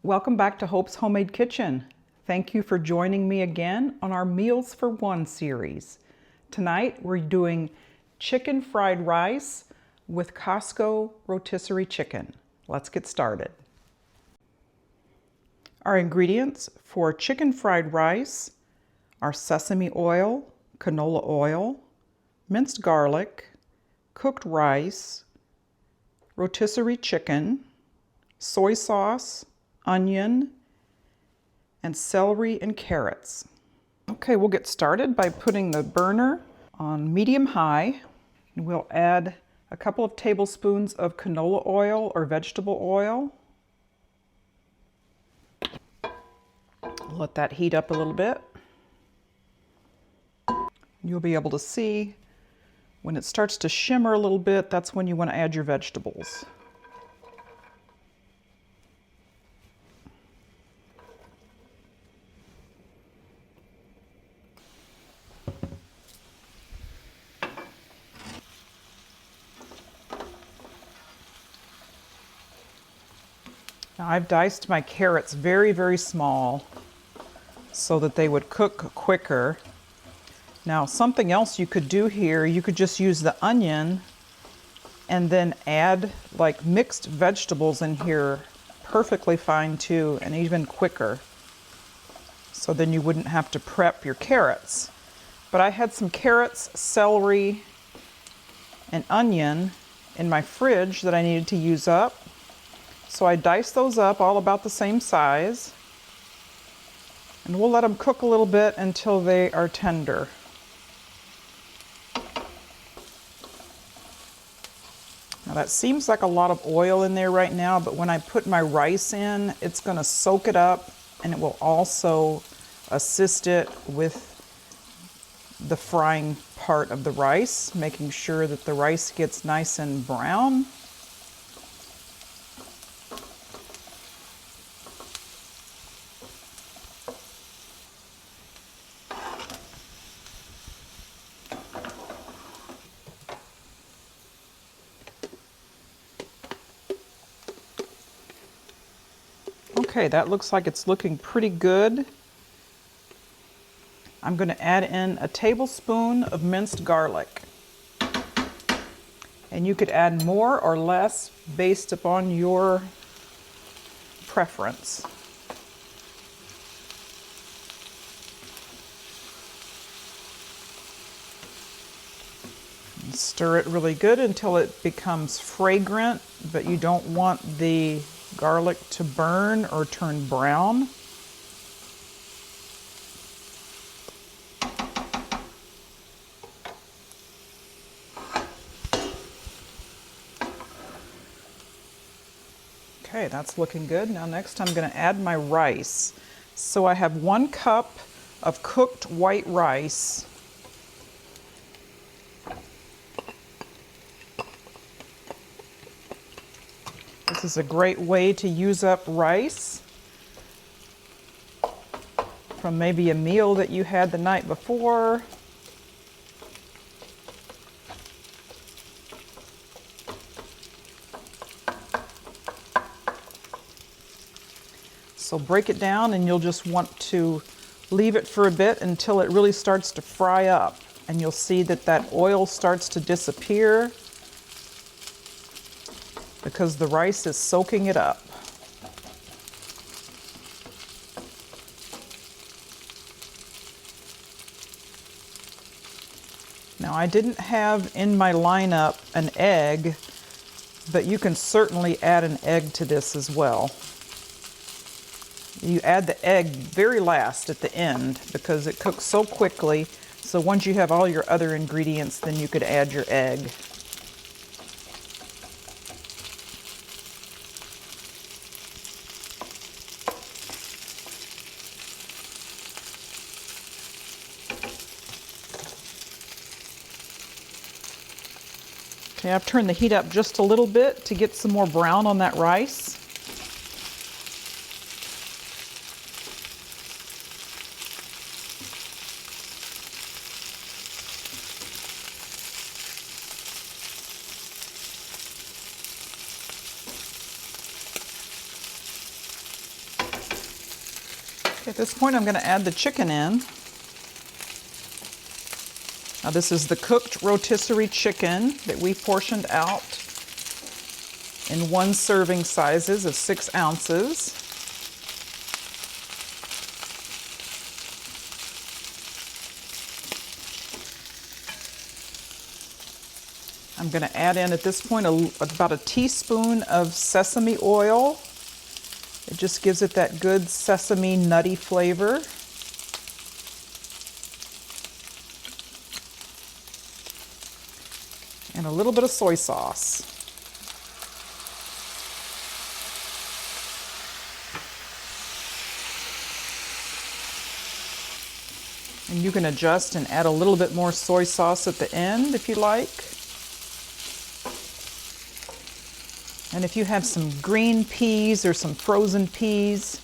Welcome back to Hope's Homemade Kitchen. Thank you for joining me again on our Meals for One series. Tonight we're doing chicken fried rice with Costco Rotisserie chicken. Let's get started. Our ingredients for chicken fried rice are sesame oil, canola oil, minced garlic, cooked rice, rotisserie chicken, soy sauce, onion, and celery and carrots. Okay, we'll get started by putting the burner on medium-high. We'll add a couple of tablespoons of canola oil or vegetable oil. Let that heat up a little bit. You'll be able to see when it starts to shimmer a little bit, that's when you want to add your vegetables. Now I've diced my carrots very, very small so that they would cook quicker. Now something else you could do here, you could just use the onion and then add like mixed vegetables in here perfectly fine too, and even quicker. So then you wouldn't have to prep your carrots. But I had some carrots, celery, and onion in my fridge that I needed to use up. So I diced those up all about the same size, and we'll let them cook a little bit until they are tender. Now that seems like a lot of oil in there right now, but when I put my rice in, it's going to soak it up, and it will also assist it with the frying part of the rice, making sure that the rice gets nice and brown. Okay, that looks like it's looking pretty good. I'm going to add in a tablespoon of minced garlic. And you could add more or less based upon your preference. And stir it really good until it becomes fragrant, but you don't want the garlic to burn or turn brown. Okay, that's looking good. Now next I'm going to add my rice. So I have 1 cup of cooked white rice. This is a great way to use up rice from maybe a meal that you had the night before. So break it down, and you'll just want to leave it for a bit until it really starts to fry up. And you'll see that that oil starts to disappear because the rice is soaking it up. Now I didn't have in my lineup an egg, but you can certainly add an egg to this as well. You add the egg very last at the end because it cooks so quickly. So once you have all your other ingredients, then you could add your egg. Okay, I've turned the heat up just a little bit to get some more brown on that rice. At this point, I'm going to add the chicken in. Now, this is the cooked rotisserie chicken that we portioned out in 1 serving sizes of 6 ounces. I'm going to add in at this point about a teaspoon of sesame oil. It just gives it that good sesame nutty flavor. And a little bit of soy sauce. And you can adjust and add a little bit more soy sauce at the end if you like. And if you have some green peas or some frozen peas,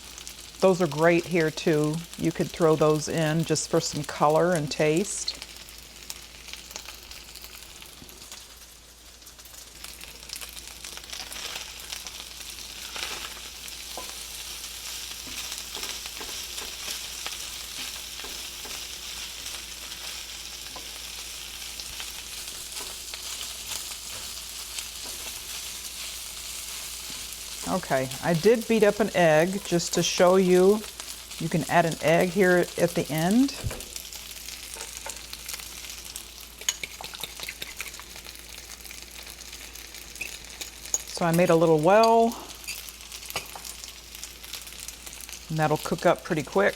those are great here too. You could throw those in just for some color and taste. Okay, I did beat up an egg just to show you. You can add an egg here at the end. So I made a little well, and that'll cook up pretty quick.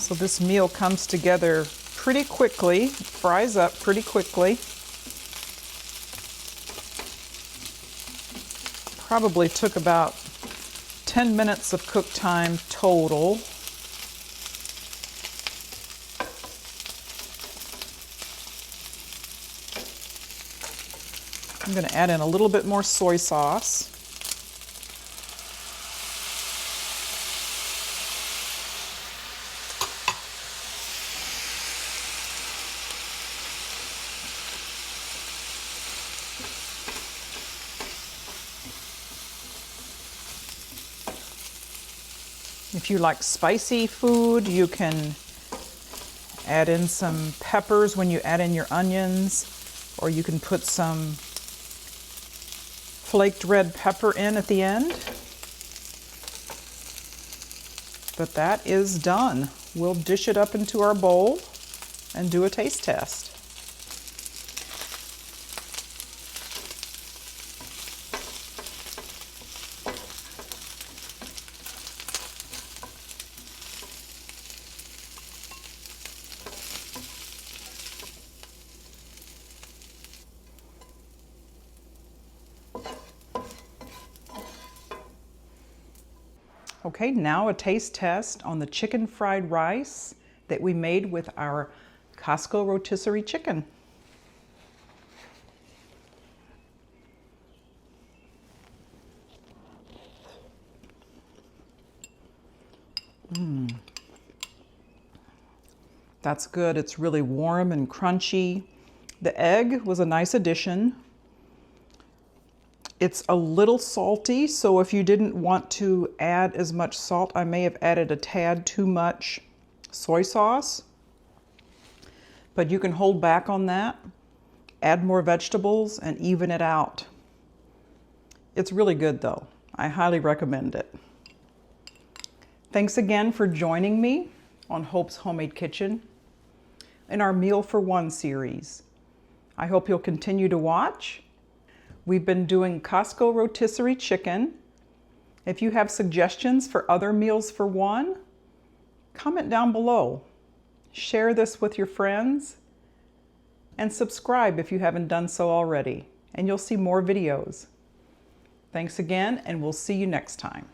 So this meal comes together pretty quickly, fries up pretty quickly. Probably took about 10 minutes of cook time total. I'm going to add in a little bit more soy sauce. If you like spicy food, you can add in some peppers when you add in your onions, or you can put some flaked red pepper in at the end. But that is done. We'll dish it up into our bowl and do a taste test. Okay, now a taste test on the chicken fried rice that we made with our Costco rotisserie chicken. That's good. It's really warm and crunchy. The egg was a nice addition. It's a little salty, so if you didn't want to add as much salt, I may have added a tad too much soy sauce. But you can hold back on that, add more vegetables, and even it out. It's really good though. I highly recommend it. Thanks again for joining me on Hope's Homemade Kitchen in our Meal for One series. I hope you'll continue to watch. We've been doing Costco rotisserie chicken. If you have suggestions for other meals for one, comment down below. Share this with your friends and subscribe if you haven't done so already, and you'll see more videos. Thanks again, and we'll see you next time.